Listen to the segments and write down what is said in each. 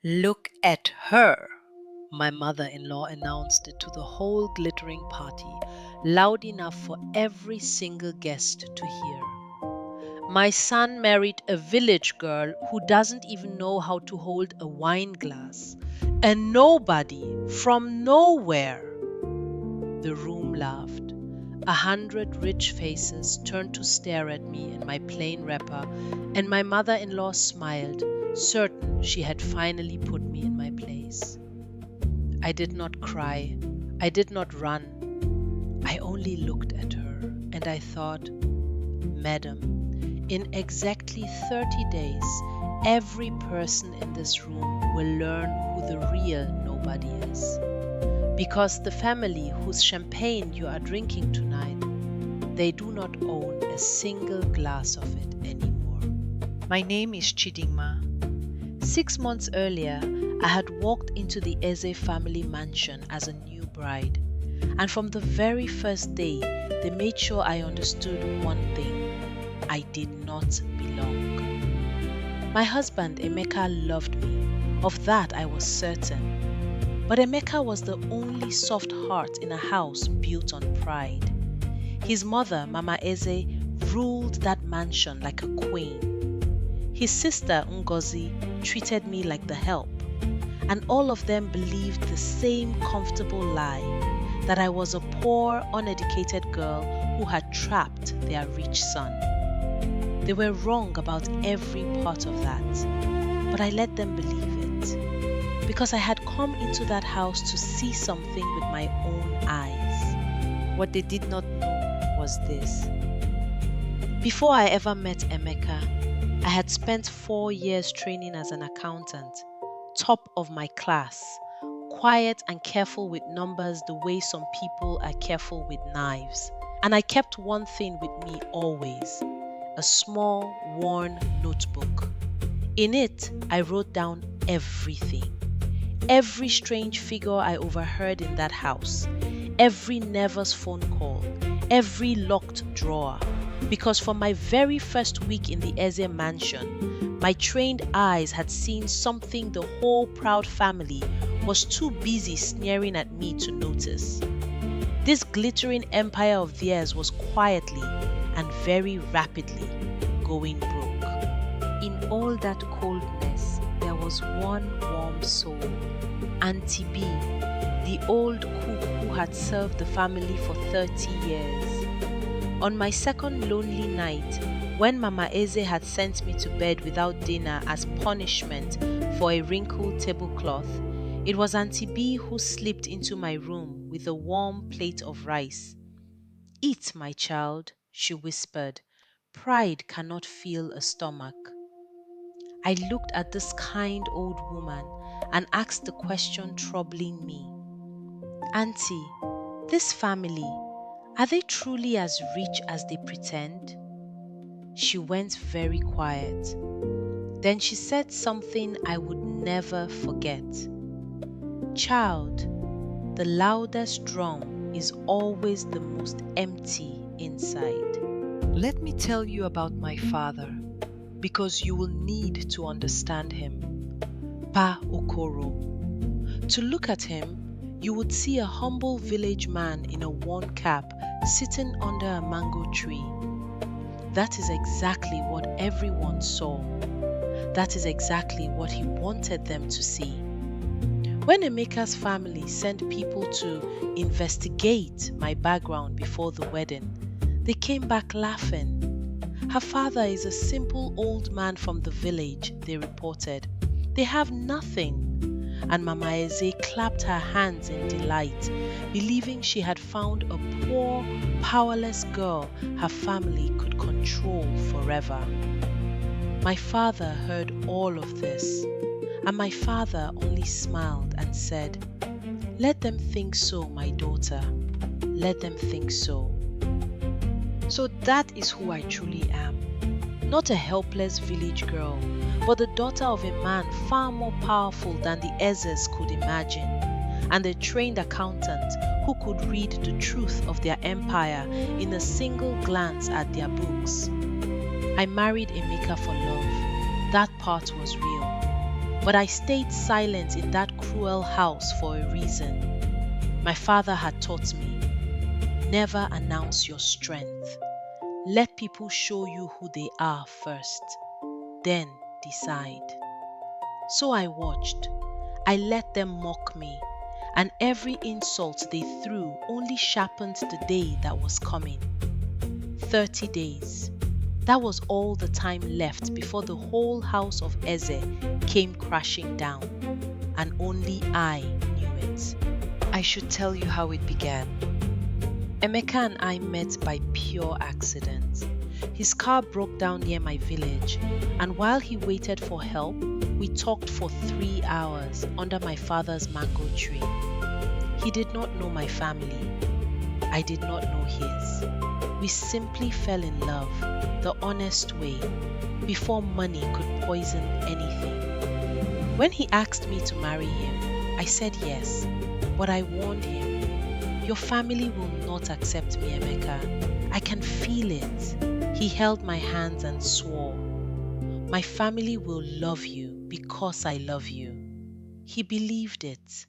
Look at her, my mother in law announced it to the whole glittering party, loud enough for every single guest to hear. My son married a village girl who doesn't even know how to hold a wine glass. A nobody from nowhere. The room laughed. 100 rich faces turned to stare at me in my plain wrapper, and my mother in law smiled, certain she had finally put me in my place. I did not cry. I did not run. I only looked at her, and I thought, Madam, in exactly 30 days, every person in this room will learn who the real nobody is. Because the family whose champagne you are drinking tonight, they do not own a single glass of it anymore. My name is Chidinma. 6 months earlier, I had walked into the Eze family mansion as a new bride. And from the very first day, they made sure I understood one thing. I did not belong. My husband, Emeka, loved me. Of that I was certain. But Emeka was the only soft heart in a house built on pride. His mother, Mama Eze, ruled that mansion like a queen. His sister, Ngozi, treated me like the help. And all of them believed the same comfortable lie, that I was a poor, uneducated girl who had trapped their rich son. They were wrong about every part of that, but I let them believe it, because I had come into that house to see something with my own eyes. What they did not know was this. Before I ever met Emeka, I had spent 4 years training as an accountant, top of my class, quiet and careful with numbers the way some people are careful with knives. And I kept one thing with me always, a small, worn notebook. In it, I wrote down everything. Every strange figure I overheard in that house, every nervous phone call, every locked drawer. Because from my very first week in the Eze mansion, my trained eyes had seen something the whole proud family was too busy sneering at me to notice. This glittering empire of theirs was quietly and very rapidly going broke. In all that coldness, there was one warm soul, Auntie B, the old cook who had served the family for 30 years. On my second lonely night, when Mama Eze had sent me to bed without dinner as punishment for a wrinkled tablecloth, it was Auntie B who slipped into my room with a warm plate of rice. Eat, my child, she whispered. Pride cannot fill a stomach. I looked at this kind old woman and asked the question troubling me. Auntie, this family, are they truly as rich as they pretend? She went very quiet. Then she said something I would never forget. Child, the loudest drum is always the most empty inside. Let me tell you about my father, because you will need to understand him. Pa Okoro. To look at him, you would see a humble village man in a worn cap sitting under a mango tree. That is exactly what everyone saw. That is exactly what he wanted them to see. When Emeka's family sent people to investigate my background before the wedding, they came back laughing. Her father is a simple old man from the village, they reported. They have nothing. And Mama Eze clapped her hands in delight, believing she had found a poor, powerless girl her family could control forever. My father heard all of this, and my father only smiled and said, Let them think so, my daughter. Let them think so. So that is who I truly am. Not a helpless village girl, but the daughter of a man far more powerful than the Ezes could imagine, and a trained accountant who could read the truth of their empire in a single glance at their books. I married Emeka for love. That part was real. But I stayed silent in that cruel house for a reason. My father had taught me, never announce your strength. Let people show you who they are first, then decide. So I watched. I let them mock me, and every insult they threw only sharpened the day that was coming. 30 days. That was all the time left before the whole house of Eze came crashing down, and only I knew it. I should tell you how it began. Emeka and I met by pure accident. His car broke down near my village, and while he waited for help, we talked for 3 hours under my father's mango tree. He did not know my family. I did not know his. We simply fell in love, the honest way, before money could poison anything. When he asked me to marry him, I said yes, but I warned him, your family will not accept me, Emeka. I can feel it. He held my hands and swore, my family will love you because I love you. He believed it.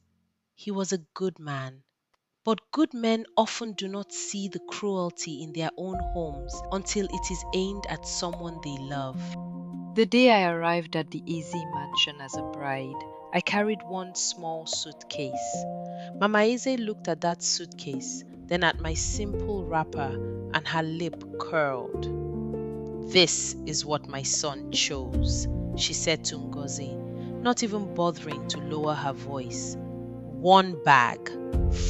He was a good man. But good men often do not see the cruelty in their own homes until it is aimed at someone they love. The day I arrived at the Easy Mansion as a bride, I carried one small suitcase. Mama Eze looked at that suitcase, then at my simple wrapper, and her lip curled. This is what my son chose, she said to Ngozi, not even bothering to lower her voice. One bag.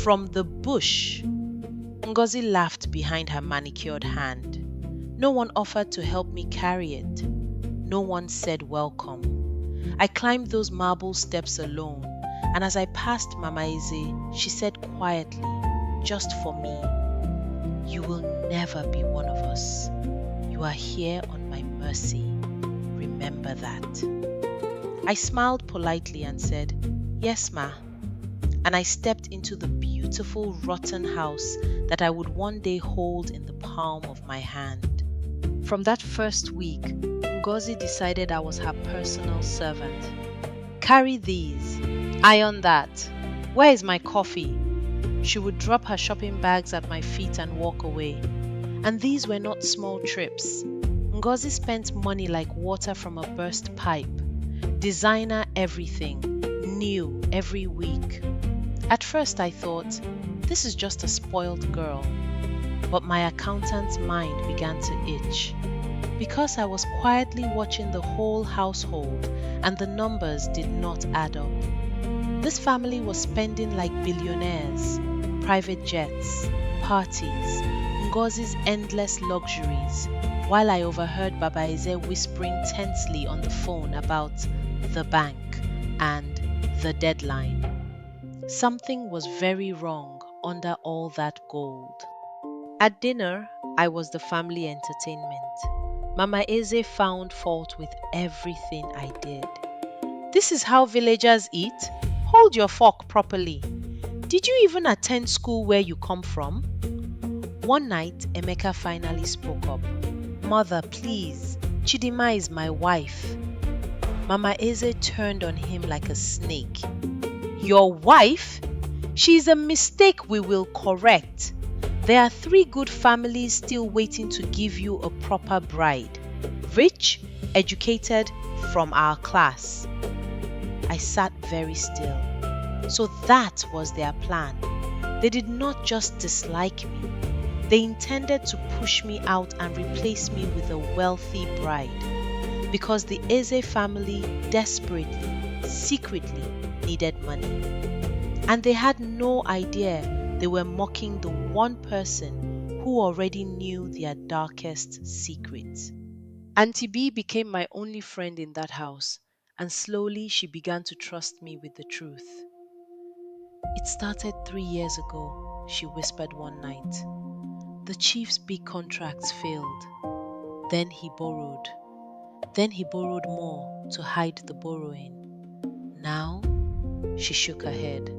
From the bush. Ngozi laughed behind her manicured hand. No one offered to help me carry it. No one said welcome. I climbed those marble steps alone, and as I passed Mama Eze, she said quietly, just for me, you will never be one of us. You are here on my mercy. Remember that. I smiled politely and said, yes, ma. And I stepped into the beautiful rotten house that I would one day hold in the palm of my hand. From that first week, Ngozi decided I was her personal servant. Carry these, iron that. Where is my coffee? She would drop her shopping bags at my feet and walk away. And these were not small trips. Ngozi spent money like water from a burst pipe. Designer everything, new every week. At first I thought, this is just a spoiled girl. But my accountant's mind began to itch. Because I was quietly watching the whole household and the numbers did not add up. This family was spending like billionaires, private jets, parties, Ngozi's endless luxuries, while I overheard Baba Eze whispering tensely on the phone about the bank and the deadline. Something was very wrong under all that gold. At dinner, I was the family entertainment. Mama Eze found fault with everything I did. This is how villagers eat? Hold your fork properly. Did you even attend school where you come from? One night, Emeka finally spoke up. Mother, please, Chidinma is my wife. Mama Eze turned on him like a snake. Your wife? She is a mistake we will correct. There are 3 good families still waiting to give you a proper bride. Rich, educated, from our class. I sat very still. So that was their plan. They did not just dislike me. They intended to push me out and replace me with a wealthy bride. Because the Eze family desperately, secretly needed money. And they had no idea they were mocking the one person who already knew their darkest secrets. Auntie B became my only friend in that house, and slowly she began to trust me with the truth. It started 3 years ago, she whispered one night. The chief's big contracts failed. Then he borrowed. Then he borrowed more to hide the borrowing. Now, she shook her head.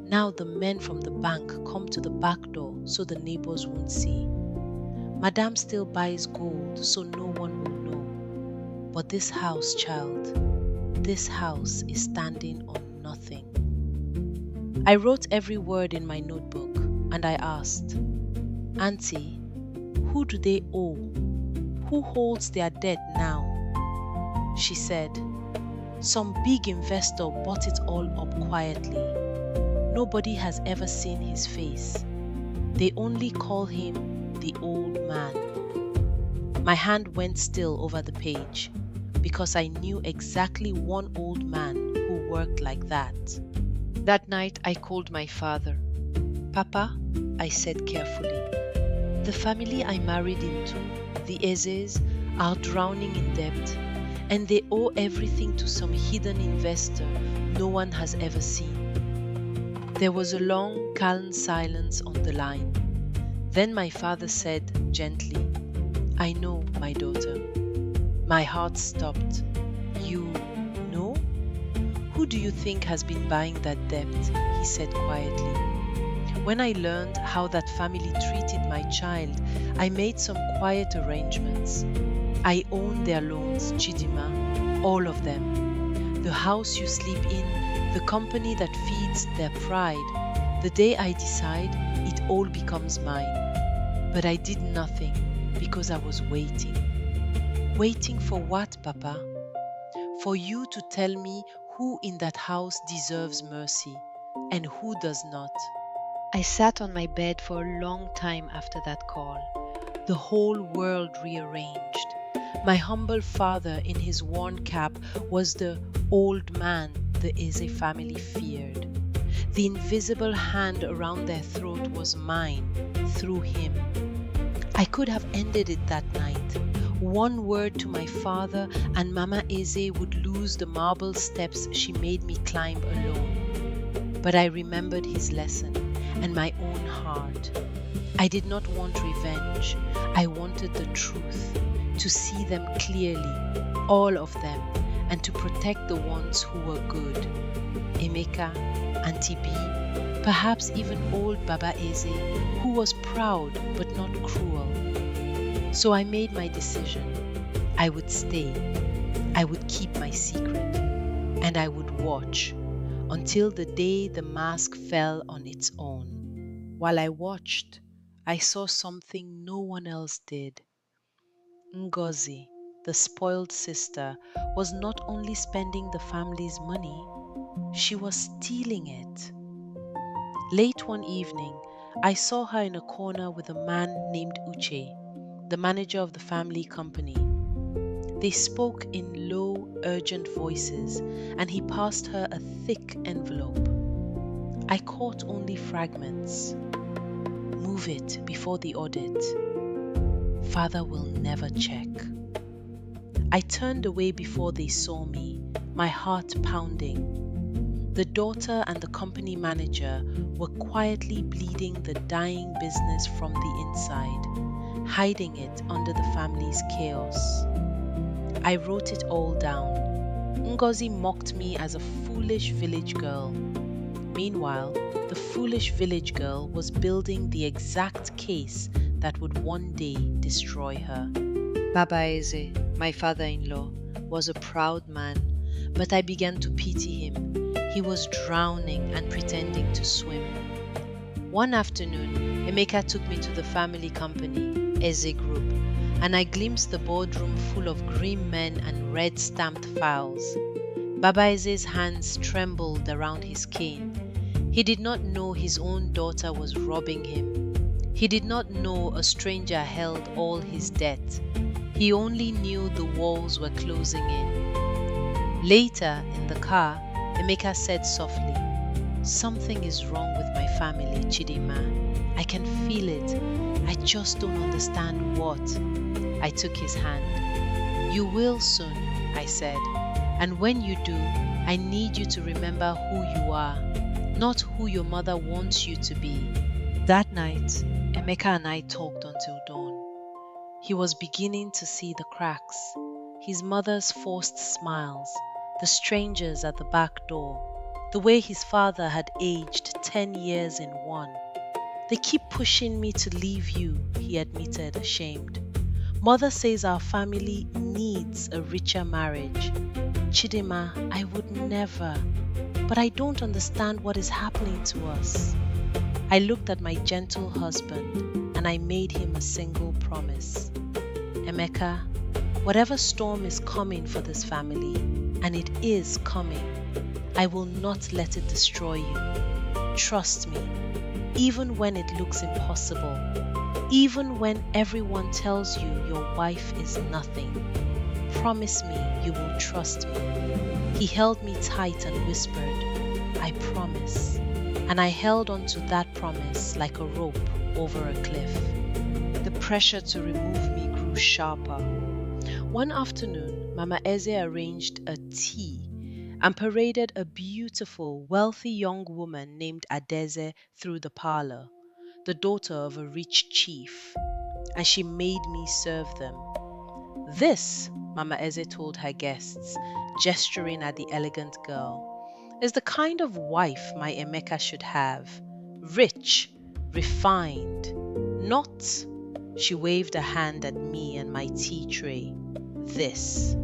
Now the men from the bank come to the back door so the neighbors won't see. Madame still buys gold so no one will know. But this house, child, This house is standing on nothing. I wrote every word in my notebook and I asked, Auntie, who do they owe? Who holds their debt now? She said, some big investor bought it all up quietly. Nobody has ever seen his face. They only call him the old man. My hand went still over the page because I knew exactly one old man who worked like that. That night I called my father. Papa, I said carefully, the family I married into, the Ezes, are drowning in debt, and they owe everything to some hidden investor no one has ever seen. There was a long, calm silence on the line. Then my father said gently, I know, my daughter. My heart stopped. You know? Who do you think has been buying that debt? He said quietly. When I learned how that family treated my child, I made some quiet arrangements. I own their loans, Chidinma, all of them. The house you sleep in, the company that feeds their pride. The day I decide, it all becomes mine. But I did nothing because I was waiting. Waiting for what, Papa? For you to tell me who in that house deserves mercy and who does not. I sat on my bed for a long time after that call. The whole world rearranged. My humble father in his worn cap was the old man the Eze family feared. The invisible hand around their throat was mine through him. I could have ended it that night. One word to my father and Mama Eze would lose the marble steps she made me climb alone. But I remembered his lesson and my own heart. I did not want revenge. I wanted the truth, to see them clearly, all of them, and to protect the ones who were good. Emeka, Auntie B, perhaps even old Baba Eze, who was proud but not cruel. So I made my decision. I would stay. I would keep my secret. And I would watch until the day the mask fell on its own. While I watched, I saw something no one else did. Ngozi, the spoiled sister, was not only spending the family's money, she was stealing it. Late one evening, I saw her in a corner with a man named Uche, the manager of the family company. They spoke in low, urgent voices, and he passed her a thick envelope. I caught only fragments. Move it before the audit. Father will never check. I turned away before they saw me, my heart pounding. The daughter and the company manager were quietly bleeding the dying business from the inside, hiding it under the family's chaos. I wrote it all down. Ngozi mocked me as a foolish village girl. Meanwhile, the foolish village girl was building the exact case that would one day destroy her. Baba Eze, my father-in-law, was a proud man, but I began to pity him. He was drowning and pretending to swim. One afternoon, Emeka took me to the family company, Eze Group, and I glimpsed the boardroom full of grim men and red-stamped files. Baba Eze's hands trembled around his cane. He did not know his own daughter was robbing him. He did not know a stranger held all his debt. He only knew the walls were closing in. Later, in the car, Emeka said softly, "Something is wrong with my family, Chidinma. I can feel it. I just don't understand what." I took his hand. "You will soon," I said. "And when you do, I need you to remember who you are, not who your mother wants you to be." That night, Emeka and I talked until dawn. He was beginning to see the cracks, his mother's forced smiles, the strangers at the back door, the way his father had aged 10 years in one. "They keep pushing me to leave you," he admitted, ashamed. Mother says our family needs a richer marriage. Chidinma, I would never, but I don't understand what is happening to us. I looked at my gentle husband and I made him a single promise. Emeka, whatever storm is coming for this family, and it is coming, I will not let it destroy you. Trust me, even when it looks impossible, even when everyone tells you your wife is nothing. Promise me you will trust me. He held me tight and whispered, I promise. And I held on to that promise like a rope over a cliff. The pressure to remove me grew sharper. One afternoon, Mama Eze arranged a tea and paraded a beautiful, wealthy young woman named Adeze through the parlor, the daughter of a rich chief, and she made me serve them. This, Mama Eze told her guests, gesturing at the elegant girl, is the kind of wife my Emeka should have. Rich, refined, not, she waved a hand at me and my tea tray, this.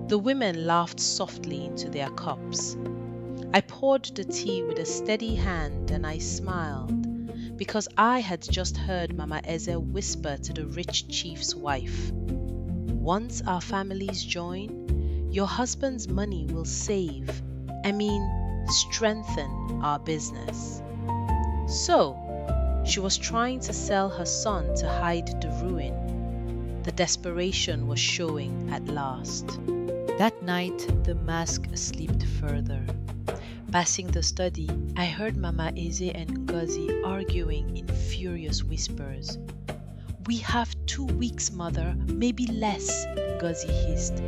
The women laughed softly into their cups. I poured the tea with a steady hand and I smiled because I had just heard Mama Eze whisper to the rich chief's wife, once our families join, your husband's money will strengthen our business. So, she was trying to sell her son to hide the ruin. The desperation was showing at last. That night, the mask slipped further. Passing the study, I heard Mama Eze and Ngozi arguing in furious whispers. We have 2 weeks, Mother, maybe less, Ngozi hissed.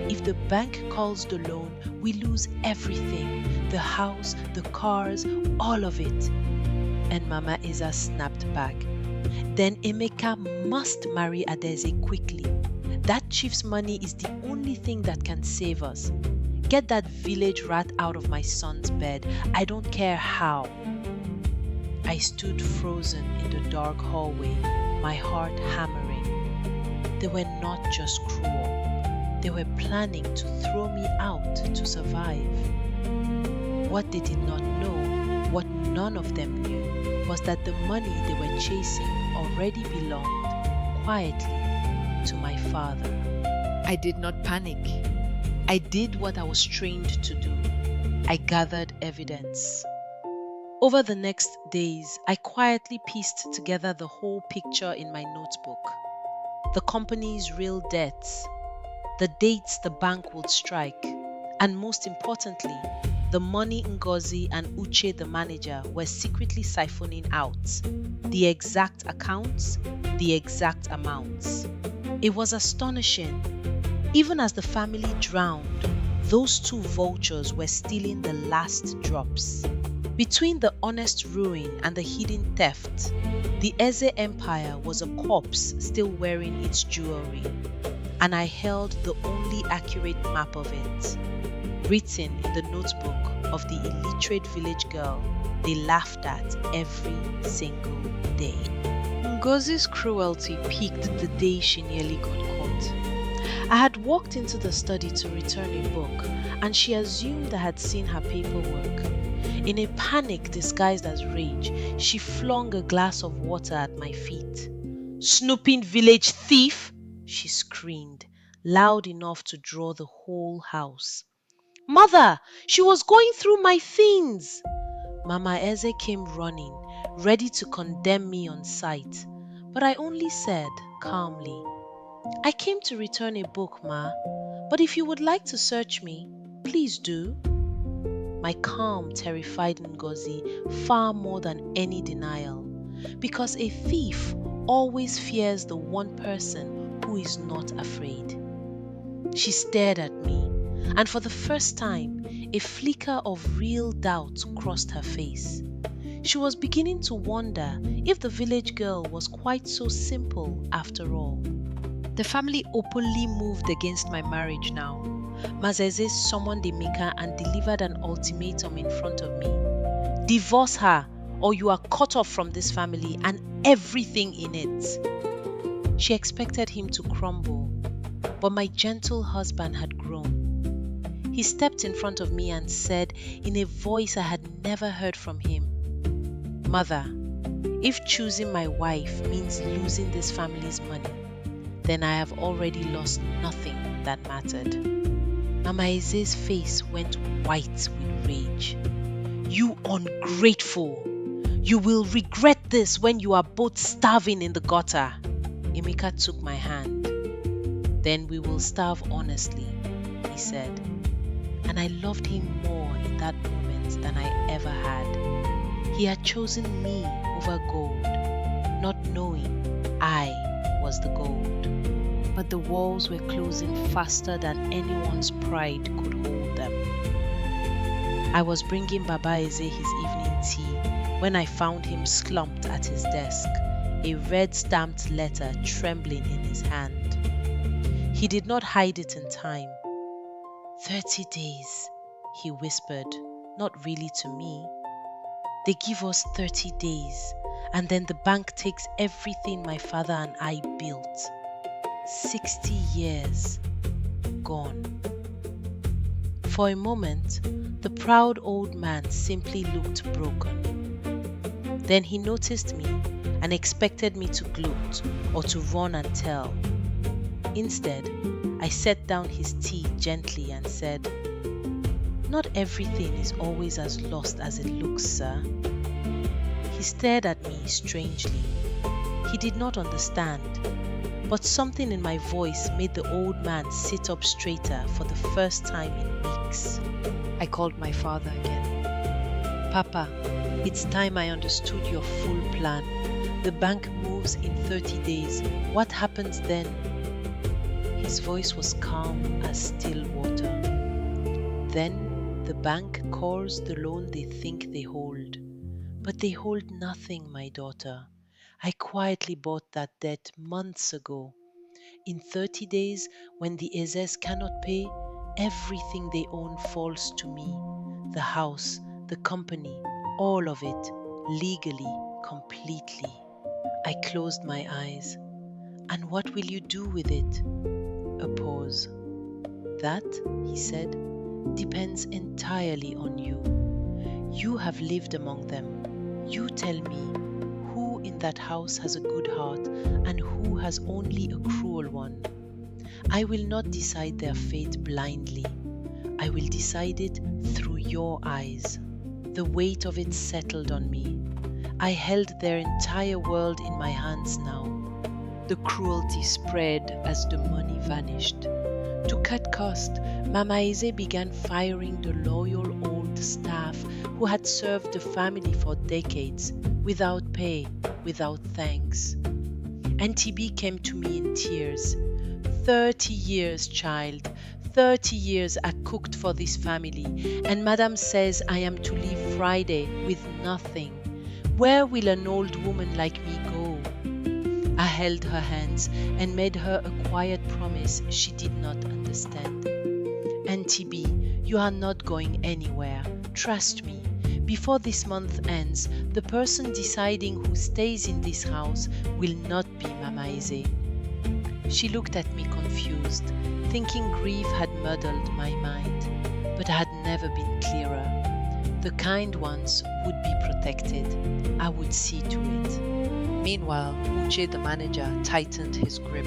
If the bank calls the loan, we lose everything. The house, the cars, all of it. And Mama Eza snapped back. Then Emeka must marry Adeze quickly. That chief's money is the only thing that can save us. Get that village rat out of my son's bed. I don't care how. I stood frozen in the dark hallway, my heart hammering. They were not just cruel. They were planning to throw me out to survive. What they did not know, what none of them knew, was that the money they were chasing already belonged, quietly, to my father. I did not panic. I did what I was trained to do. I gathered evidence. Over the next days, I quietly pieced together the whole picture in my notebook. The company's real debts, the dates the bank would strike, and most importantly, the money Ngozi and Uche, the manager, were secretly siphoning out, the exact accounts, the exact amounts. It was astonishing. Even as the family drowned, those two vultures were stealing the last drops. Between the honest ruin and the hidden theft, the Eze Empire was a corpse still wearing its jewelry, and I held the only accurate map of it, written in the notebook of the illiterate village girl they laughed at every single day. Ngozi's cruelty peaked the day she nearly got caught. I had walked into the study to return a book, and she assumed I had seen her paperwork. In a panic disguised as rage, she flung a glass of water at my feet. "Snooping village thief!" she screamed, loud enough to draw the whole house. "Mother, she was going through my things!" Mama Eze came running, ready to condemn me on sight, but I only said calmly, "I came to return a book, Ma, but if you would like to search me, please do." My calm terrified Ngozi far more than any denial, because a thief always fears the one person who is not afraid. She stared at me, and for the first time, a flicker of real doubt crossed her face. She was beginning to wonder if the village girl was quite so simple after all. The family openly moved against my marriage now. Mazeze summoned Emeka and delivered an ultimatum in front of me. "Divorce her, or you are cut off from this family and everything in it." She expected him to crumble, but my gentle husband had grown. He stepped in front of me and said in a voice I had never heard from him, "Mother, if choosing my wife means losing this family's money, then I have already lost nothing that mattered." Mama Eze's face went white with rage. "You ungrateful! You will regret this when you are both starving in the gutter." Emeka took my hand. "Then we will starve honestly," he said. And I loved him more in that moment than I ever had. He had chosen me over gold, not knowing I was the gold. But the walls were closing faster than anyone's pride could hold them. I was bringing Baba Eze his evening tea when I found him slumped at his desk, a red stamped letter trembling in his hand. He did not hide it in time. 30 days, he whispered, not really to me. "They give us 30 days, and then the bank takes everything my father and I built. 60 years gone." For a moment, the proud old man simply looked broken. Then he noticed me and expected me to gloat or to run and tell. Instead, I set down his tea gently and said, "Not everything is always as lost as it looks, sir." He stared at me strangely. He did not understand, but something in my voice made the old man sit up straighter for the first time in weeks. I called my father again. "Papa, it's time I understood your full plan. The bank moves in 30 days. What happens then?" His voice was calm as still water. "Then the bank calls the loan they think they hold. But they hold nothing, my daughter. I quietly bought that debt months ago. In 30 days, when the Ezes cannot pay, everything they own falls to me. The house, the company, all of it, legally, completely." I closed my eyes. "And what will you do with it?" A pause. "That," he said, "depends entirely on you. You have lived among them. You tell me who in that house has a good heart and who has only a cruel one. I will not decide their fate blindly. I will decide it through your eyes." The weight of it settled on me. I held their entire world in my hands now. The cruelty spread as the money vanished. To cut cost, Mama Eze began firing the loyal old staff who had served the family for decades, without pay, without thanks. Auntie B came to me in tears. 30 years, child. 30 years I cooked for this family, and Madam says I am to leave Friday with nothing. Where will an old woman like me go?" I held her hands and made her a quiet promise she did not understand. "Auntie B, you are not going anywhere. Trust me. Before this month ends, the person deciding who stays in this house will not be Mama Eze." She looked at me confused, thinking grief had muddled my mind, but I had never been clearer. The kind ones would be protected. I would see to it. Meanwhile, Uche, the manager, tightened his grip.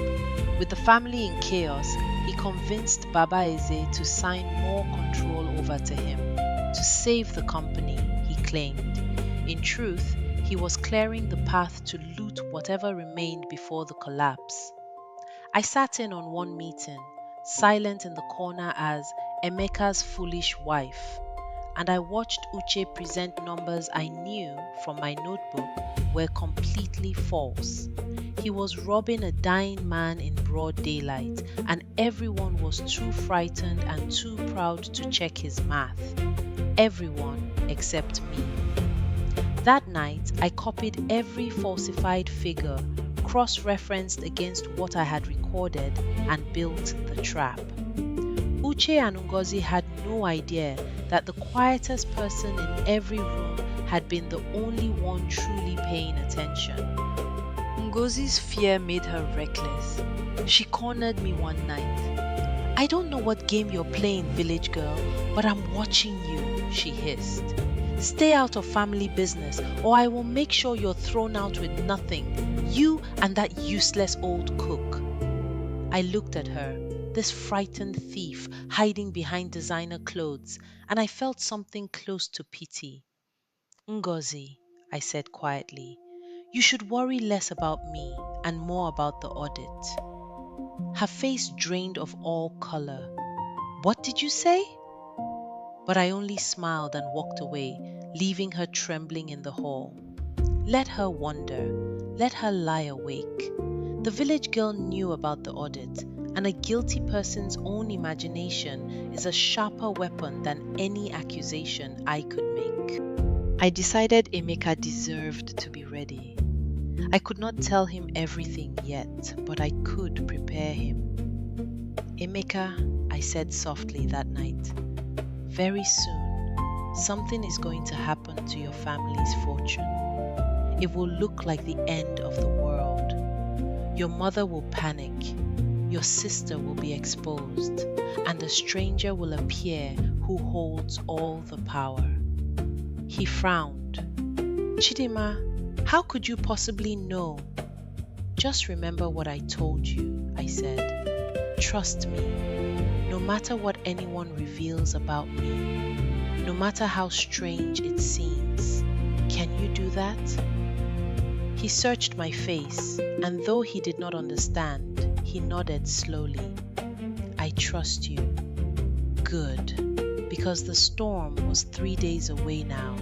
With the family in chaos, he convinced Baba Eze to sign more control over to him, to save the company, he claimed. In truth, he was clearing the path to loot whatever remained before the collapse. I sat in on one meeting, silent in the corner as Emeka's foolish wife, and I watched Uche present numbers I knew from my notebook were completely false. He was robbing a dying man in broad daylight, and everyone was too frightened and too proud to check his math. Everyone except me. That night, I copied every falsified figure, cross-referenced against what I had recorded, and built the trap. Uche and Ngozi had no idea that the quietest person in every room had been the only one truly paying attention. Ngozi's fear made her reckless. She cornered me one night. "I don't know what game you're playing, village girl, but I'm watching you," she hissed. "Stay out of family business, or I will make sure you're thrown out with nothing. You and that useless old cook." I looked at her, this frightened thief hiding behind designer clothes, and I felt something close to pity. "Ngozi," I said quietly, "you should worry less about me and more about the audit." Her face drained of all color. "What did you say?" But I only smiled and walked away, leaving her trembling in the hall. Let her wonder. Let her lie awake. The village girl knew about the audit, and a guilty person's own imagination is a sharper weapon than any accusation I could make. I decided Emeka deserved to be ready. I could not tell him everything yet, but I could prepare him. "Emeka," I said softly that night, "very soon, something is going to happen to your family's fortune. It will look like the end of the world. Your mother will panic, your sister will be exposed, and a stranger will appear who holds all the power." He frowned. "Chidinma, how could you possibly know?" "Just remember what I told you," I said. "Trust me, no matter what anyone reveals about me, no matter how strange it seems. Can you do that?" He searched my face, and though he did not understand, he nodded slowly. "I trust you." Good, because the storm was 3 days away now,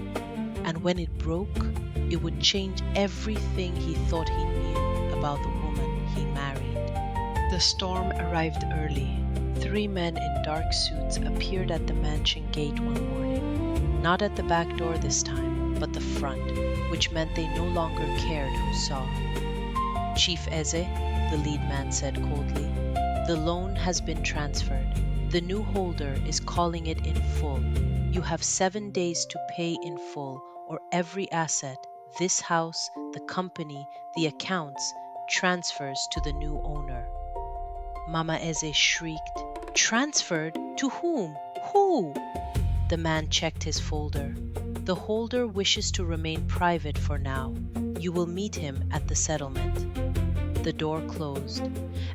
and when it broke, it would change everything he thought he knew about the woman he married. The storm arrived early. 3 men in dark suits appeared at the mansion gate one morning. Not at the back door this time, but the front, which meant they no longer cared who saw. "Chief Eze," the lead man said coldly, "the loan has been transferred. The new holder is calling it in full. You have 7 days to pay in full, or every asset, this house, the company, the accounts, transfers to the new owner." Mama Eze shrieked. "Transferred? To whom? Who?" The man checked his folder. "The holder wishes to remain private for now. You will meet him at the settlement." The door closed,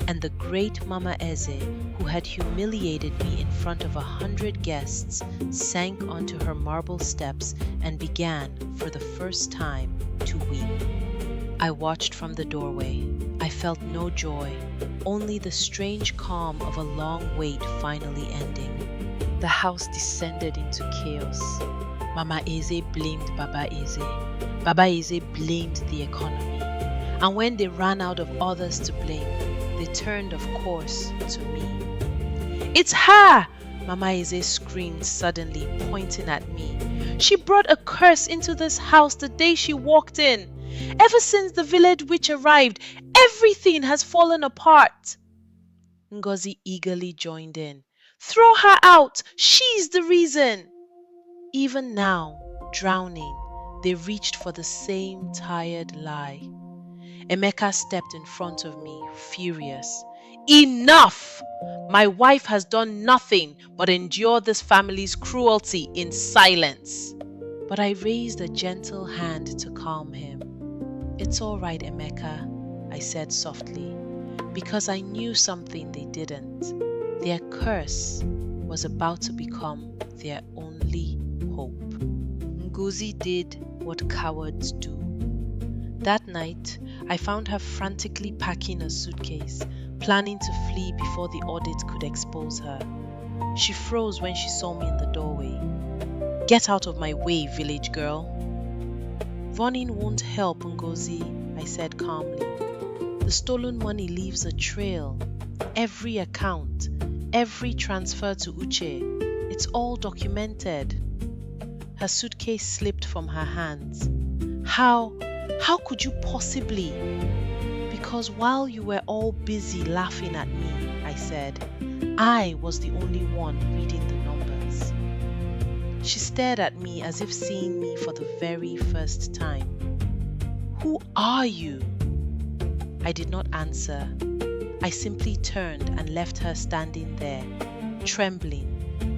and the great Mama Eze, who had humiliated me in front of 100 guests, sank onto her marble steps and began, for the first time, to weep. I watched from the doorway. I felt no joy, only the strange calm of a long wait finally ending. The house descended into chaos. Mama Eze blamed Baba Eze. Baba Eze blamed the economy. And when they ran out of others to blame, they turned, of course, to me. "It's her!" Mama Eze screamed suddenly, pointing at me. "She brought a curse into this house the day she walked in. Ever since the village witch arrived, everything has fallen apart." Ngozi eagerly joined in. "Throw her out! She's the reason!" Even now, drowning, they reached for the same tired lie. Emeka stepped in front of me, furious. "Enough! My wife has done nothing but endure this family's cruelty in silence." But I raised a gentle hand to calm him. "It's all right, Emeka," I said softly, because I knew something they didn't. Their curse was about to become their only hope. Ngozi did what cowards do. That night, I found her frantically packing a suitcase, planning to flee before the audit could expose her. She froze when she saw me in the doorway. "Get out of my way, village girl." "Running won't help, Ngozi," I said calmly. "The stolen money leaves a trail. Every account, every transfer to Uche, it's all documented." Her suitcase slipped from her hands. How could you possibly?" "Because while you were all busy laughing at me," I said, "I was the only one reading the numbers." She stared at me as if seeing me for the very first time. "Who are you?" I did not answer. I simply turned and left her standing there, trembling,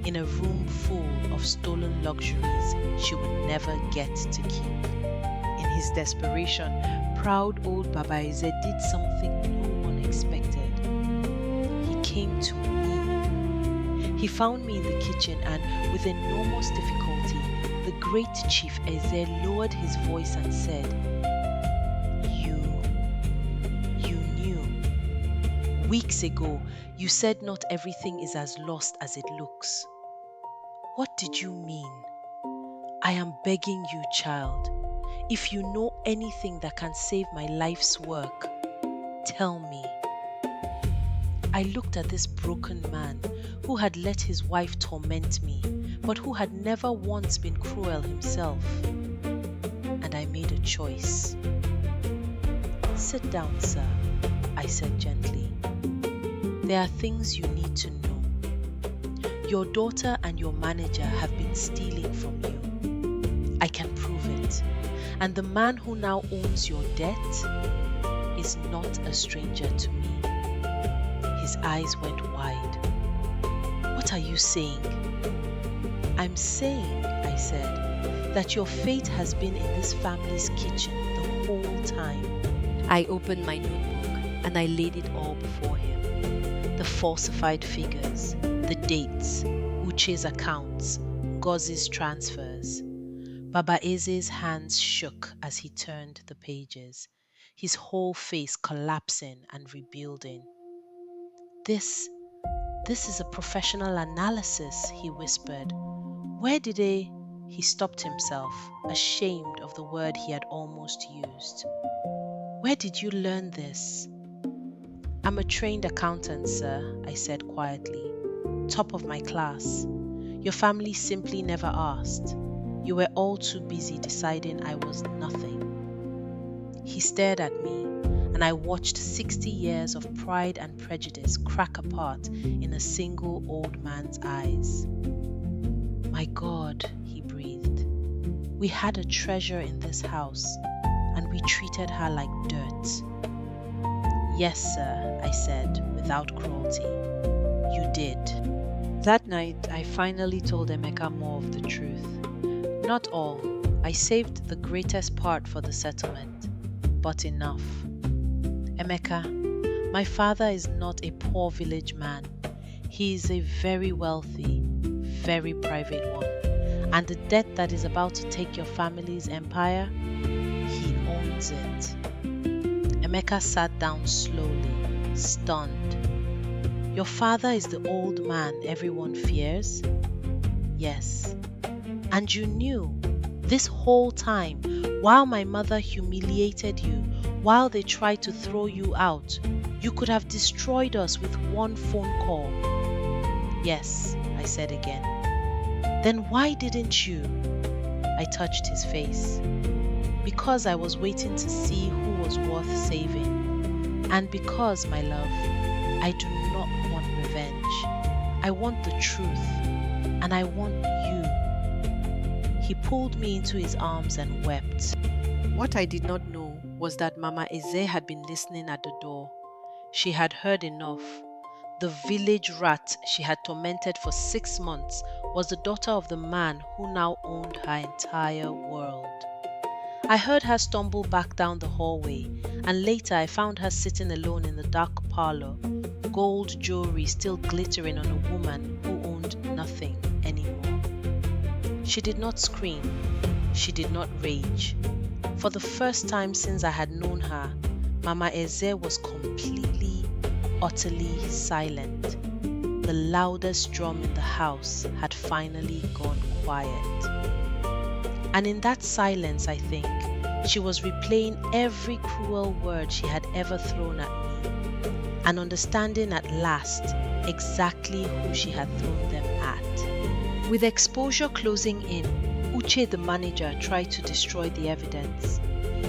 in a room full of stolen luxuries she would never get to keep. In his desperation, proud old Baba Eze did something no one expected. He came to me. He found me in the kitchen and, with enormous difficulty, the great Chief Eze lowered his voice and said, You, you knew. Weeks ago, you said not everything is as lost as it looks. What did you mean? I am begging you, child. If you know anything that can save my life's work, tell me. I looked at this broken man who had let his wife torment me, but who had never once been cruel himself. And I made a choice. Sit down, sir, I said gently. There are things you need to know. Your daughter and your manager have been stealing from you. I can prove it. And the man who now owns your debt is not a stranger to me. His eyes went wide. What are you saying? I'm saying, I said, that your fate has been in this family's kitchen the whole time. I opened my notebook and I laid it all before him. The falsified figures, the dates, Uche's accounts, Ngozi's transfers. Baba Eze's hands shook as he turned the pages, his whole face collapsing and rebuilding. This is a professional analysis, he whispered. Where did they... He stopped himself, ashamed of the word he had almost used. Where did you learn this? I'm a trained accountant, sir, I said quietly. Top of my class. Your family simply never asked. You were all too busy deciding I was nothing. He stared at me, and I watched 60 years of pride and prejudice crack apart in a single old man's eyes. My God, he breathed. We had a treasure in this house, and we treated her like dirt. Yes, sir, I said, without cruelty. You did. That night, I finally told Emeka more of the truth. Not all. I saved the greatest part for the settlement, but enough. Emeka, my father is not a poor village man. He is a very wealthy, very private one. And the debt that is about to take your family's empire, he owns it. Emeka sat down slowly, stunned. Your father is the old man everyone fears? Yes. And you knew this whole time, while my mother humiliated you, while they tried to throw you out, you could have destroyed us with one phone call. Yes, I said again. Then why didn't you? I touched his face. Because I was waiting to see who was worth saving. And because, my love, I do not want revenge. I want the truth. And I want you. He pulled me into his arms and wept. What I did not know was that Mama Eze had been listening at the door. She had heard enough. The village rat she had tormented for 6 months was the daughter of the man who now owned her entire world. I heard her stumble back down the hallway, and later I found her sitting alone in the dark parlor, gold jewelry still glittering on a woman who owned nothing anymore. She did not scream. She did not rage. For the first time since I had known her, Mama Eze was completely, utterly silent. The loudest drum in the house had finally gone quiet. And in that silence, I think, she was replaying every cruel word she had ever thrown at me, and understanding at last exactly who she had thrown them at. With exposure closing in, Uche the manager tried to destroy the evidence.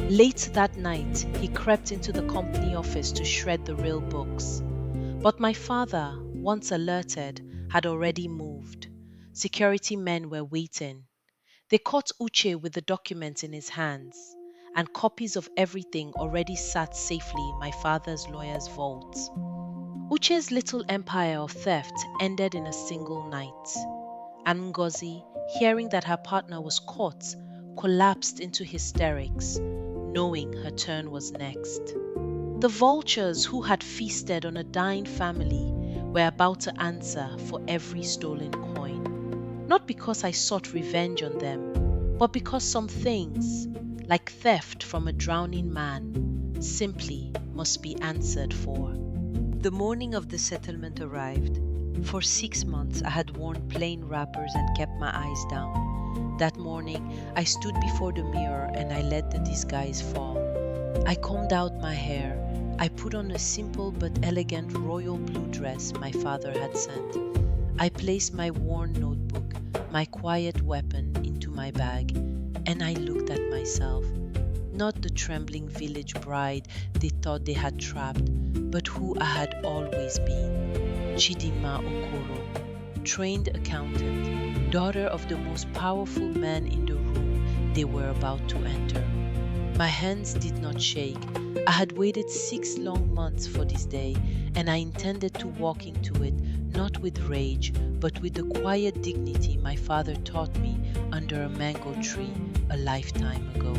Late that night, he crept into the company office to shred the real books. But my father, once alerted, had already moved. Security men were waiting. They caught Uche with the documents in his hands. and copies of everything already sat safely in my father's lawyer's vaults. Uche's little empire of theft ended in a single night, and Ngozi, hearing that her partner was caught, collapsed into hysterics, knowing her turn was next. The vultures who had feasted on a dying family were about to answer for every stolen coin. Not because I sought revenge on them, but because some things, like theft from a drowning man, simply must be answered for. The morning of the settlement arrived. For 6 months I had worn plain wrappers and kept my eyes down. That morning I stood before the mirror and I let the disguise fall. I combed out my hair. I put on a simple but elegant royal blue dress my father had sent. I placed my worn notebook, my quiet weapon, into my bag, and I looked at myself. Not the trembling village bride they thought they had trapped, but who I had always been. Chidinma Okoro, trained accountant, daughter of the most powerful man in the room they were about to enter. My hands did not shake. I had waited 6 long months for this day, and I intended to walk into it not with rage, but with the quiet dignity my father taught me under a mango tree a lifetime ago.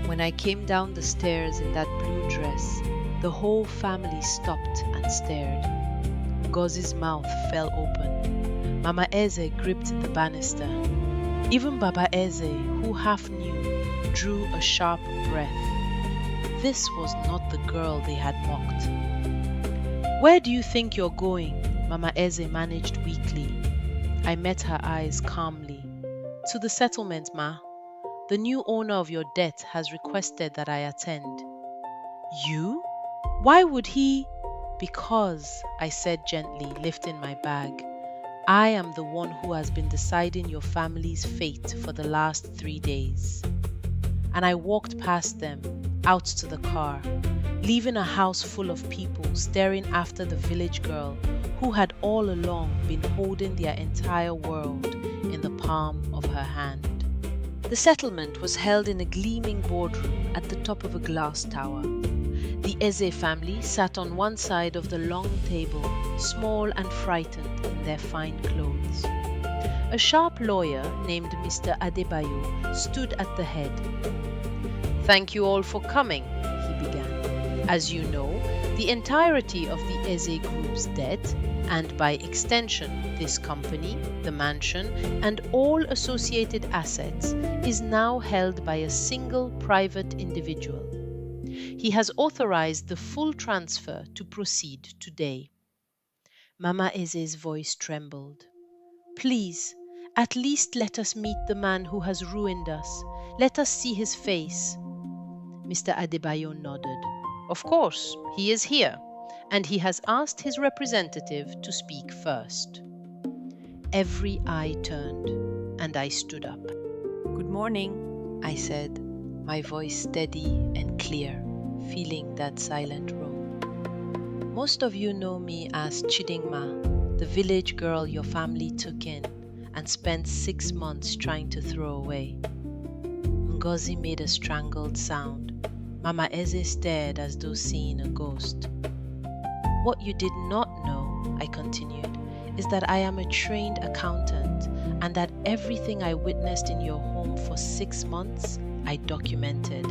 When I came down the stairs in that blue dress, the whole family stopped and stared. Ngozi's mouth fell open. Mama Eze gripped the banister. Even Baba Eze, who half knew, drew a sharp breath. This was not the girl they had mocked. "Where do you think you're going?" Mama Eze managed weakly. I met her eyes calmly. "To the settlement, Ma. The new owner of your debt has requested that I attend." "You? Why would he?" "Because," I said gently, lifting my bag, "I am the one who has been deciding your family's fate for the last 3 days." And I walked past them, out to the car, leaving a house full of people staring after the village girl who had all along been holding their entire world in the palm of her hand. The settlement was held in a gleaming boardroom at the top of a glass tower. The Eze family sat on one side of the long table, small and frightened in their fine clothes. A sharp lawyer named Mr. Adebayo stood at the head. "Thank you all for coming," he began. "As you know, the entirety of the Eze Group's debt, and by extension this company, the mansion, and all associated assets, is now held by a single private individual. He has authorized the full transfer to proceed today." Mama Eze's voice trembled. "Please, at least let us meet the man who has ruined us. Let us see his face." Mr. Adebayo nodded. "Of course, he is here, and he has asked his representative to speak first." Every eye turned, and I stood up. "Good morning," I said, my voice steady and clear, filling that silent room. "Most of you know me as Chidinma, the village girl your family took in and spent 6 months trying to throw away." Ngozi made a strangled sound. Mama Eze stared as though seeing a ghost. "What you did not know," I continued, "is that I am a trained accountant and that everything I witnessed in your home for 6 months, I documented,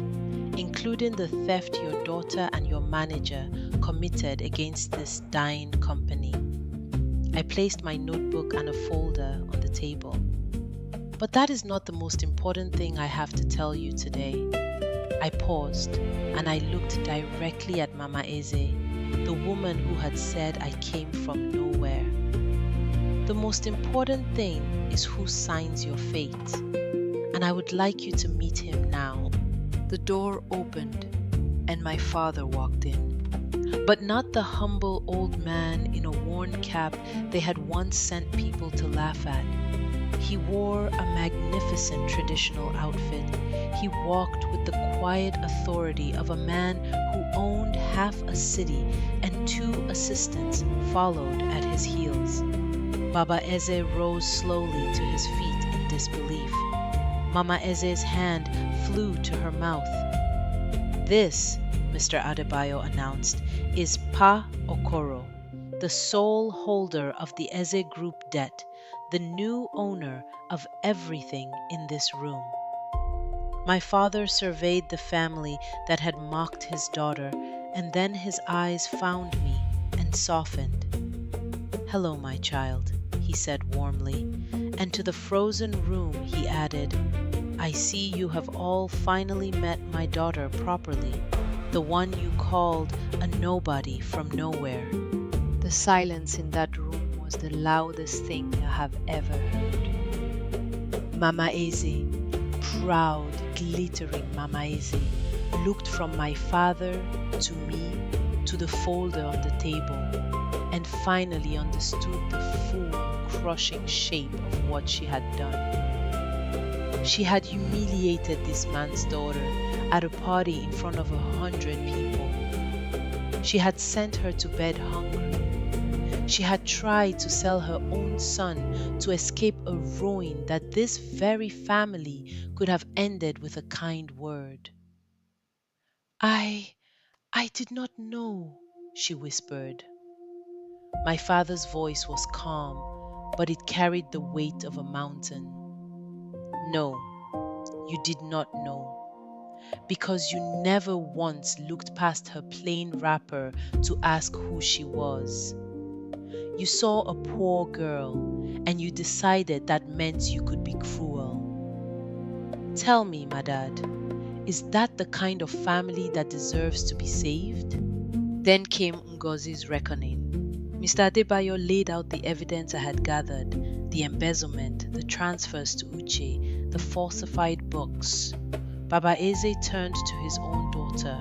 including the theft your daughter and your manager committed against this dying company." I placed my notebook and a folder on the table. "But that is not the most important thing I have to tell you today." I paused and I looked directly at Mama Eze, the woman who had said I came from nowhere. "The most important thing is who signs your fate, and I would like you to meet him now." The door opened and my father walked in, but not the humble old man in a worn cap they had once sent people to laugh at. He wore a magnificent traditional outfit. He walked with the quiet authority of a man who owned half a city, and 2 assistants followed at his heels. Baba Eze rose slowly to his feet in disbelief. Mama Eze's hand flew to her mouth. This, Mr. Adebayo announced, is Pa Okoro, the sole holder of the Eze Group debt, the new owner of everything in this room. My father surveyed the family that had mocked his daughter, and then his eyes found me and softened. "Hello, my child," he said warmly, and to the frozen room he added, "I see you have all finally met my daughter properly, the one you called a nobody from nowhere." The silence in that room was the loudest thing I have ever heard. Mama Eze, proud, glittering Mama Eze, looked from my father to me to the folder on the table, and finally understood the full, crushing shape of what she had done. She had humiliated this man's daughter at a party in front of 100 people. She had sent her to bed hungry. She had tried to sell her own son to escape a ruin that this very family could have ended with a kind word. I did not know," she whispered. My father's voice was calm, but it carried the weight of a mountain. "No, you did not know, because you never once looked past her plain wrapper to ask who she was. You saw a poor girl, and you decided that meant you could be cruel. Tell me, my dad, is that the kind of family that deserves to be saved?" Then came Ngozi's reckoning. Mr. Adebayo laid out the evidence I had gathered, the embezzlement, the transfers to Uche, the falsified books. Baba Eze turned to his own daughter,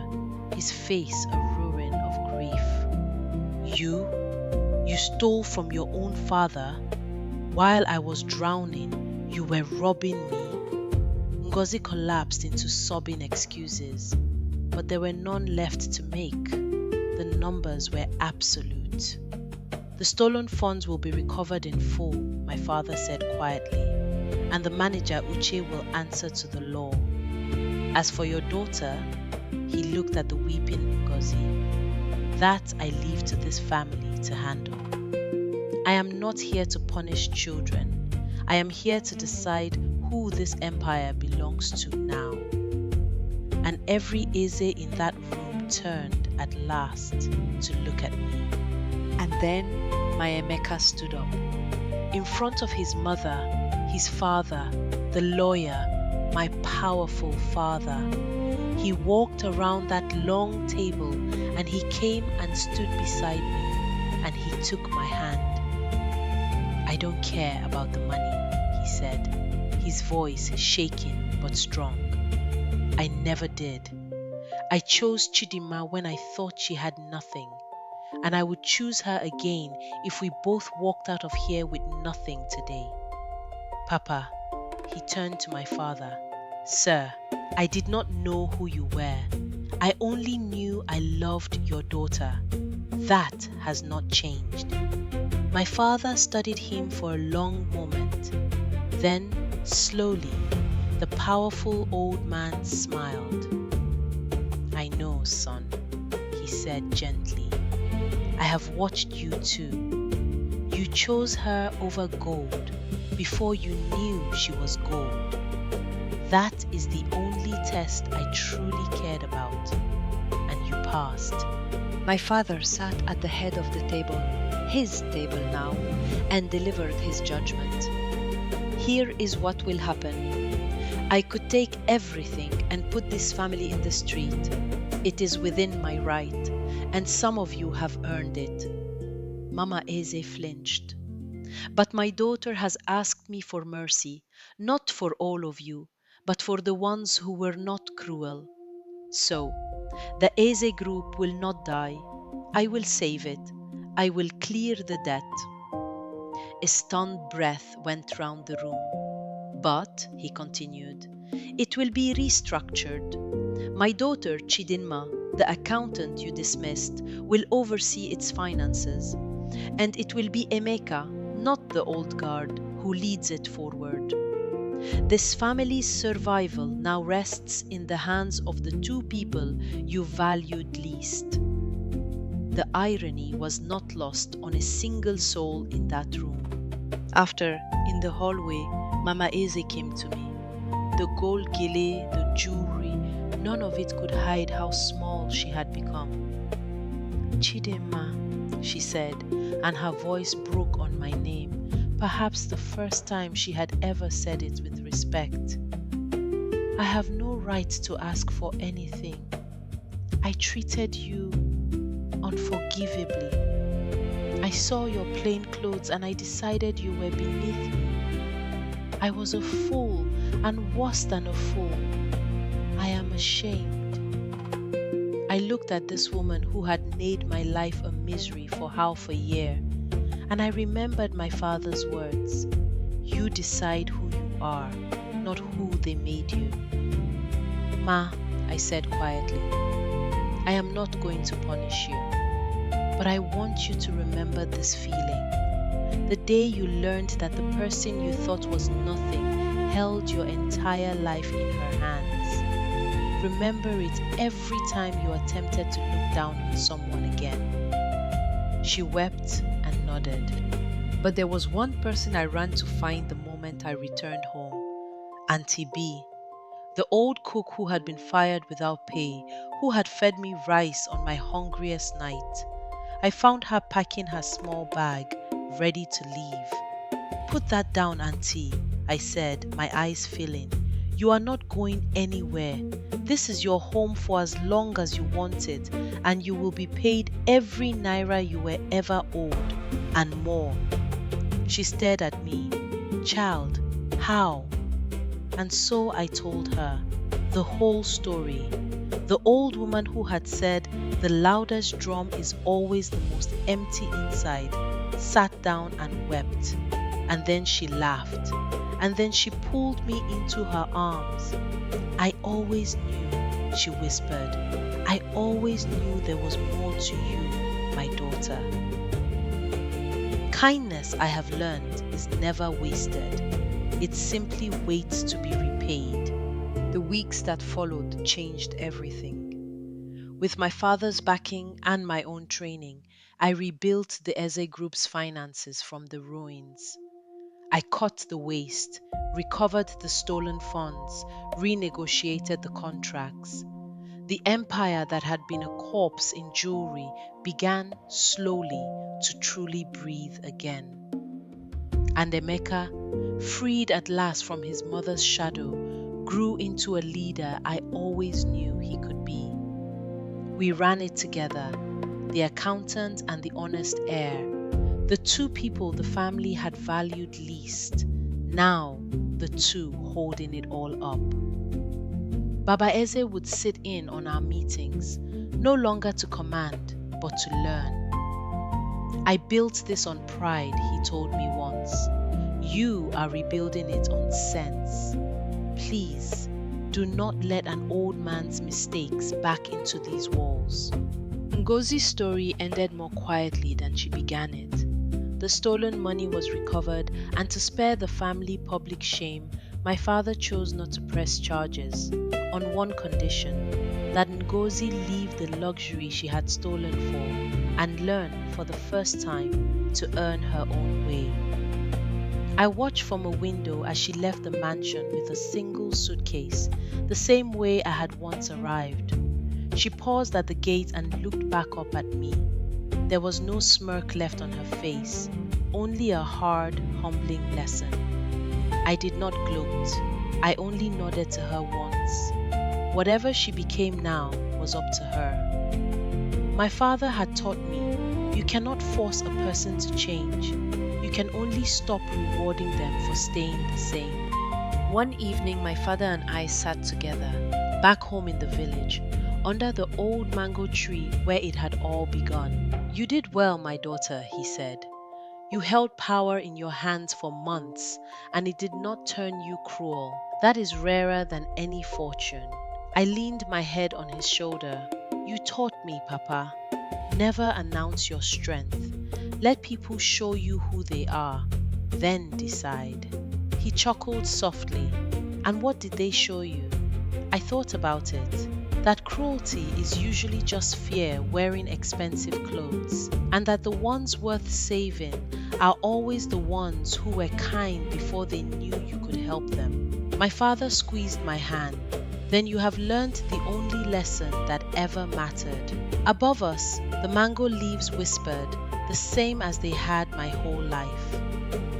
his face a ruin of grief. You stole from your own father? While I was drowning, you were robbing me?" Ngozi collapsed into sobbing excuses, but there were none left to make. The numbers were absolute. "The stolen funds will be recovered in full," my father said quietly, "and the manager Uche will answer to the law. As for your daughter," he looked at the weeping Ngozi, "that I leave to this family to handle. I am not here to punish children. I am here to decide who this empire belongs to now." And every Eze in that room turned at last to look at me. And then my Emeka stood up. In front of his mother, his father, the lawyer, my powerful father. He walked around that long table and he came and stood beside me and he took my hand. "I don't care about the money," he said, his voice shaking but strong. "I never did. I chose Chidinma when I thought she had nothing, and I would choose her again if we both walked out of here with nothing today. Papa," he turned to my father, "Sir, I did not know who you were. I only knew I loved your daughter. That has not changed." My father studied him for a long moment. Then, slowly, the powerful old man smiled. "I know, son," he said gently. "I have watched you too. You chose her over gold before you knew she was gold. That is the only test I truly cared about, and you passed." My father sat at the head of the table, his table now, and delivered his judgment. "Here is what will happen. I could take everything and put this family in the street. It is within my right, and some of you have earned it." Mama Eze flinched. "But my daughter has asked me for mercy, not for all of you, but for the ones who were not cruel. So, the Eze group will not die. I will save it. I will clear the debt." A stunned breath went round the room. "But," he continued, "it will be restructured. My daughter, Chidinma, the accountant you dismissed, will oversee its finances. And it will be Emeka, not the old guard, who leads it forward. This family's survival now rests in the hands of the two people you valued least. The irony was not lost on a single soul in that room. After, in the hallway, Mama Eze came to me. The gold gele, the jewelry, none of it could hide how small she had become. Chidinma, she said, and her voice broke on my name, perhaps the first time she had ever said it with respect. I have no right to ask for anything. I treated you unforgivably. I saw your plain clothes and I decided you were beneath me. I was a fool and worse than a fool. I am ashamed. I looked at this woman who had made my life a misery for half a year, and I remembered my father's words. You decide who you are, not who they made you. Ma, I said quietly, I am not going to punish you, but I want you to remember this feeling. The day you learned that the person you thought was nothing held your entire life in her hands. Remember it every time you are tempted to look down on someone again. She wept and nodded. But there was one person I ran to find the moment I returned home. Auntie B, the old cook who had been fired without pay, who had fed me rice on my hungriest night. I found her packing her small bag, ready to leave. Put that down, Auntie, I said, my eyes filling. You are not going anywhere. This is your home for as long as you want it, and you will be paid every naira you were ever owed, and more. She stared at me. Child, how? And so I told her the whole story. The old woman who had said the loudest drum is always the most empty inside sat down and wept. And then she laughed. And then she pulled me into her arms. I always knew, she whispered. I always knew there was more to you, my daughter. Kindness, I have learned, is never wasted. It simply waits to be repaid. The weeks that followed changed everything. With my father's backing and my own training, I rebuilt the Eze Group's finances from the ruins. I cut the waste, recovered the stolen funds, renegotiated the contracts. The empire that had been a corpse in jewelry began slowly to truly breathe again. And Emeka, freed at last from his mother's shadow, grew into a leader I always knew he could be. We ran it together, the accountant and the honest heir, the two people the family had valued least, now the two holding it all up. Baba Eze would sit in on our meetings, no longer to command, but to learn. I built this on pride, he told me once. You are rebuilding it on sense. Please, do not let an old man's mistakes back into these walls. Ngozi's story ended more quietly than she began it. The stolen money was recovered, and to spare the family public shame, my father chose not to press charges, on one condition, that Ngozi leave the luxury she had stolen for and learn for the first time to earn her own way. I watched from a window as she left the mansion with a single suitcase, the same way I had once arrived. She paused at the gate and looked back up at me. There was no smirk left on her face, only a hard, humbling lesson. I did not gloat. I only nodded to her once. Whatever she became now was up to her. My father had taught me, you cannot force a person to change. You can only stop rewarding them for staying the same. One evening, my father and I sat together, back home in the village, under the old mango tree where it had all begun. You did well, my daughter, he said. You held power in your hands for months, and it did not turn you cruel. That is rarer than any fortune. I leaned my head on his shoulder. You taught me, Papa. Never announce your strength. Let people show you who they are, then decide. He chuckled softly. And what did they show you? I thought about it. That cruelty is usually just fear wearing expensive clothes, and that the ones worth saving are always the ones who were kind before they knew you could help them. My father squeezed my hand. Then you have learnt the only lesson that ever mattered. Above us, the mango leaves whispered, the same as they had my whole life.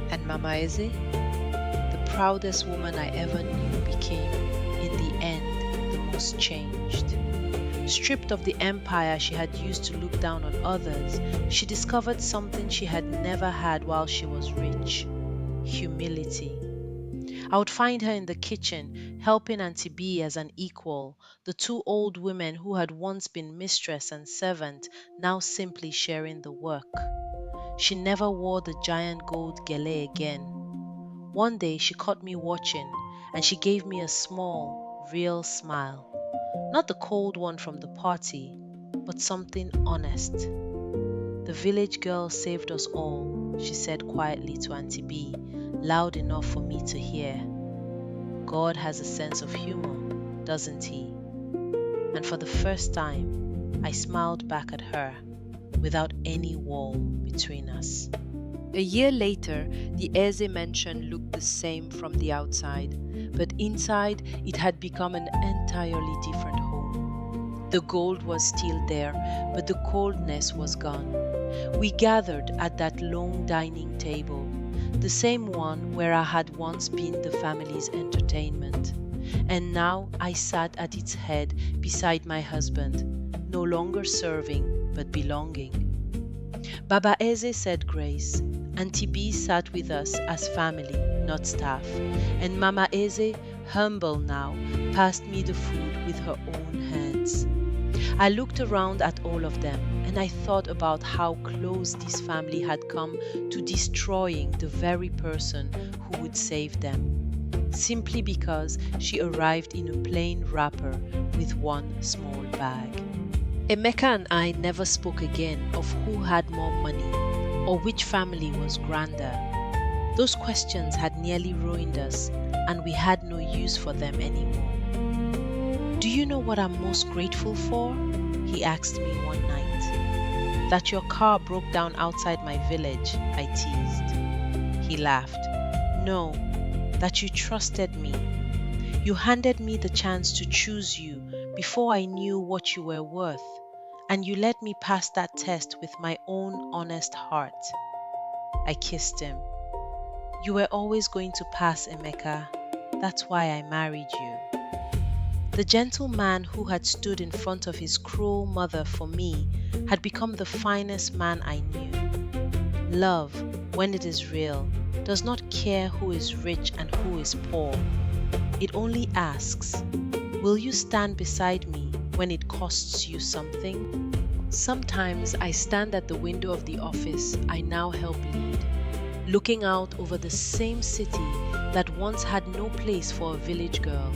And Mama Eze, the proudest woman I ever knew, became, in the end, the most changed. Stripped of the empire she had used to look down on others, she discovered something she had never had while she was rich: humility. I would find her in the kitchen, helping Auntie B as an equal, the two old women who had once been mistress and servant, now simply sharing the work. She never wore the giant gold gele again. One day she caught me watching, and she gave me a small, real smile. Not the cold one from the party, but something honest. The village girl saved us all, she said quietly to Auntie B, loud enough for me to hear. God has a sense of humor, doesn't he? And for the first time, I smiled back at her, without any wall between us. A year later, the Eze mansion looked the same from the outside, but inside it had become an entirely different home. The gold was still there, but the coldness was gone. We gathered at that long dining table, the same one where I had once been the family's entertainment. And now I sat at its head beside my husband, no longer serving but belonging. Baba Eze said grace. Auntie B sat with us as family, not staff, and Mama Eze, humble now, passed me the food with her own hands. I looked around at all of them, and I thought about how close this family had come to destroying the very person who would save them, simply because she arrived in a plain wrapper with one small bag. Emeka and I never spoke again of who had more money or which family was grander. Those questions had nearly ruined us, and we had no use for them anymore. Do you know what I'm most grateful for? He asked me one night. That your car broke down outside my village, I teased. He laughed. No, that you trusted me. You handed me the chance to choose you before I knew what you were worth, and you let me pass that test with my own honest heart. I kissed him. You were always going to pass, Emeka. That's why I married you. The gentle man who had stood in front of his cruel mother for me had become the finest man I knew. Love, when it is real, does not care who is rich and who is poor. It only asks, will you stand beside me when it costs you something? Sometimes I stand at the window of the office I now help lead, looking out over the same city that once had no place for a village girl,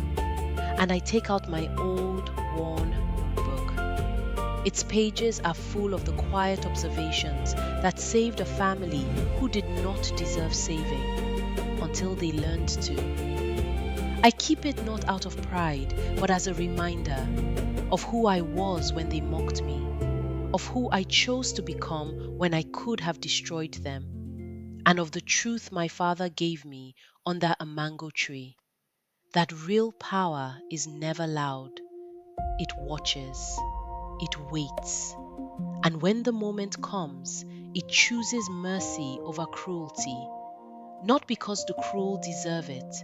and I take out my old, worn book. Its pages are full of the quiet observations that saved a family who did not deserve saving, until they learned to. I keep it not out of pride, but as a reminder of who I was when they mocked me, of who I chose to become when I could have destroyed them, and of the truth my father gave me under a mango tree, that real power is never loud. It watches, it waits, and when the moment comes, it chooses mercy over cruelty, not because the cruel deserve it,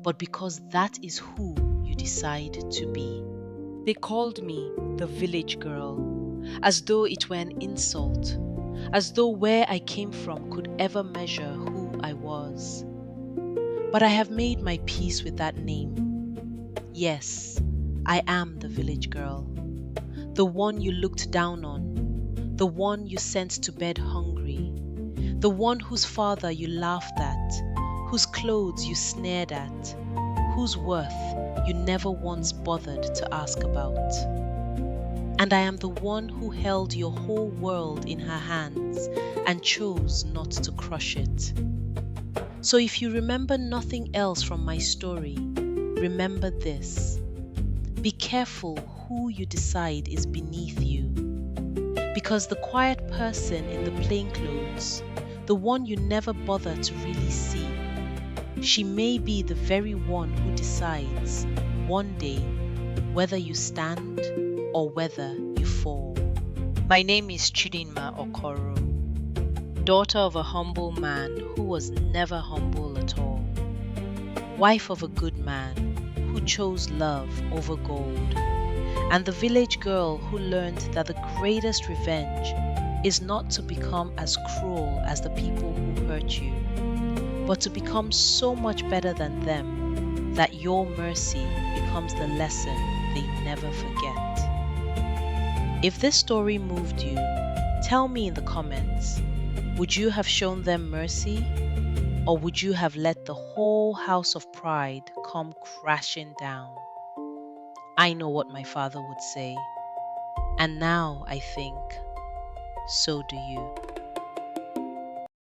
but because that is who you decide to be. They called me the village girl, as though it were an insult, as though where I came from could ever measure who I was. But I have made my peace with that name. Yes, I am the village girl, the one you looked down on, the one you sent to bed hungry, the one whose father you laughed at, whose clothes you sneered at, whose worth you never once bothered to ask about. And I am the one who held your whole world in her hands and chose not to crush it. So if you remember nothing else from my story, remember this. Be careful who you decide is beneath you. Because the quiet person in the plain clothes, the one you never bother to really see, she may be the very one who decides one day whether you stand or whether you fall. My name is Chidinma Okoro, daughter of a humble man who was never humble at all, wife of a good man who chose love over gold, and the village girl who learned that the greatest revenge is not to become as cruel as the people who hurt you, but to become so much better than them that your mercy becomes the lesson they never forget. If this story moved you, tell me in the comments, would you have shown them mercy, or would you have let the whole house of pride come crashing down? I know what my father would say, and now I think, so do you.